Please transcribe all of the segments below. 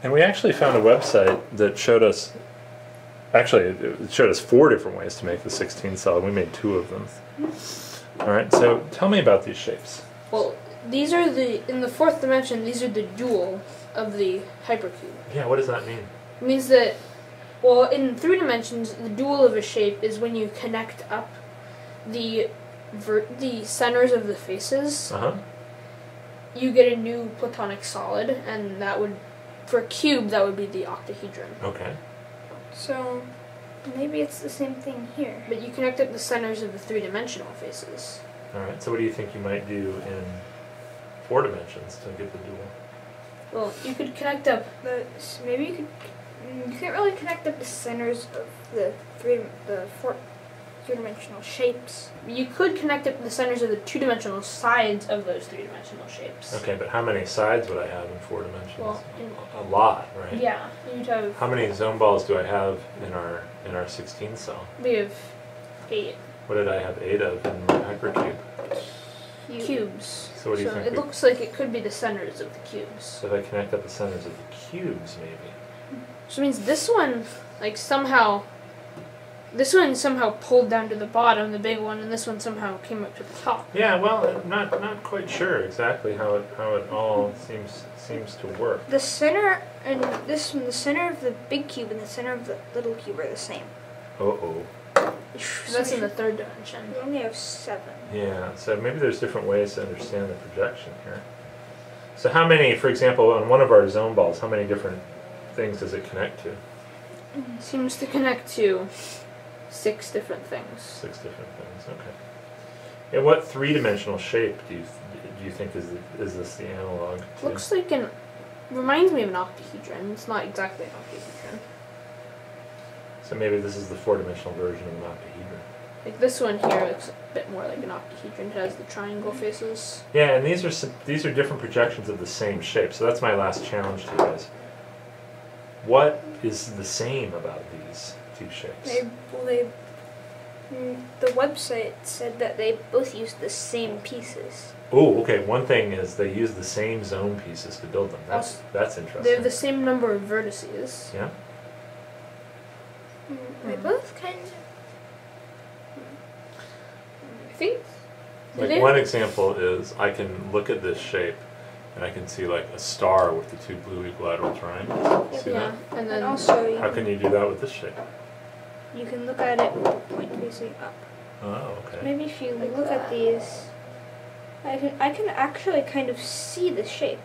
And we actually found a website that showed us, actually it showed us 4 different ways to make the 16 cell, and we made 2 of them. Alright, so tell me about these shapes. Well, these are in the 4th dimension, these are the dual of the hypercube. Yeah, what does that mean? It means that, well, in 3 dimensions, the dual of a shape is when you connect up the centers of the faces. You get a new platonic solid, and that would, for a cube, that would be the octahedron. Okay. So maybe it's the same thing here. But you connect up the centers of the 3-dimensional faces. Alright, so what do you think you might do in 4 dimensions to get the dual? Well, you could connect up Maybe you can't really connect up the centers of the 4-dimensional shapes. You could connect up the centers of the 2-dimensional sides of those 3-dimensional shapes. Okay, but how many sides would I have in 4 dimensions? Well, a lot, right? Yeah, you'd have. How many zone balls do I have in our 16 cell? We have 8. What did I have 8 of in my hypercube? Cubes. So what do you think? It looks like it could be the centers of the cubes. So if I connect up the centers of the cubes, maybe. So it means this one, like somehow pulled down to the bottom, the big one, and this one somehow came up to the top. Yeah, well, not quite sure exactly how it all seems to work. The center and the center of the big cube and the center of the little cube are the same. That's in the 3rd dimension. We only have 7. Yeah, so maybe there's different ways to understand the projection here. So how many, for example, on one of our zone balls, how many different things does it connect to? Seems to connect to 6 different things. 6 different things, okay. Yeah, what 3-dimensional shape do you think is this the analog to? Looks like reminds me of an octahedron. It's not exactly an octahedron. So maybe this is the 4-dimensional version of an octahedron. Like this one here looks a bit more like an octahedron. It has the triangle faces. Yeah, and these are different projections of the same shape. So that's my last challenge to you guys. What is the same about these 2 shapes? The website said that they both use the same pieces. Oh, okay. One thing is they use the same zone pieces to build them. That's interesting. They have the same number of vertices. Yeah. They both kind of. I think. Like one example is I can look at this shape and I can see like a star with the 2 blue equilateral triangles. See that? And then also how can you do that with this shape? You can look at it point facing up. Oh, okay. Maybe if you look at these, I can actually kind of see the shape.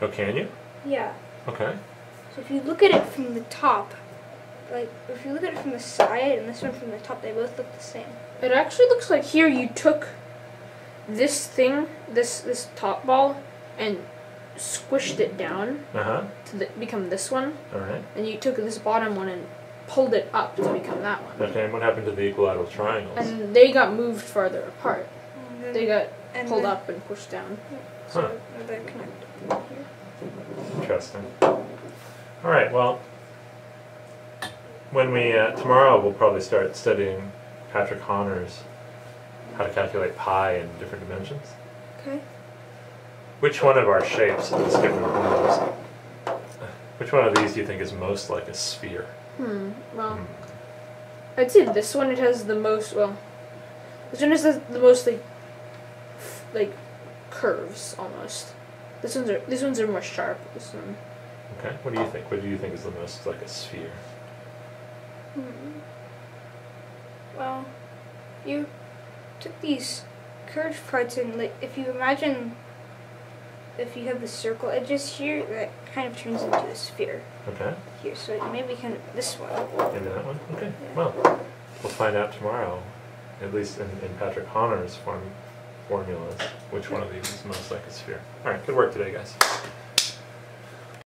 Oh, can you? Yeah. Okay. So if you look at it from the top, like if you look at it from the side and this one from the top, they both look the same. It actually looks like here you took this thing, this top ball, and squished it down to become this one. Alright. And you took this bottom one and pulled it up to become that one. Okay, and what happened to the equilateral triangles? And they got moved farther apart. They got pulled up and pushed down. So they're connected here. Interesting. Alright, well, when we, tomorrow we'll probably start studying Patrick Honner's how to calculate pi in different dimensions. Okay. Which one of our shapes, let's get rid of one of those. Which one of these do you think is most like a sphere? Well, I'd say this one, it has the most, this one has the most, like, curves, almost. These ones are more sharp, this one. Okay, what do you think? What do you think is the most like a sphere? Well, you took these curved parts and, like, if you imagine if you have the circle edges here, that kind of turns into a sphere. Okay. Here, so maybe kind of this one. Maybe that one? Okay. Yeah. Well, we'll find out tomorrow, at least in Patrick Honner's formulas, which one of these is most like a sphere. Alright, good work today, guys.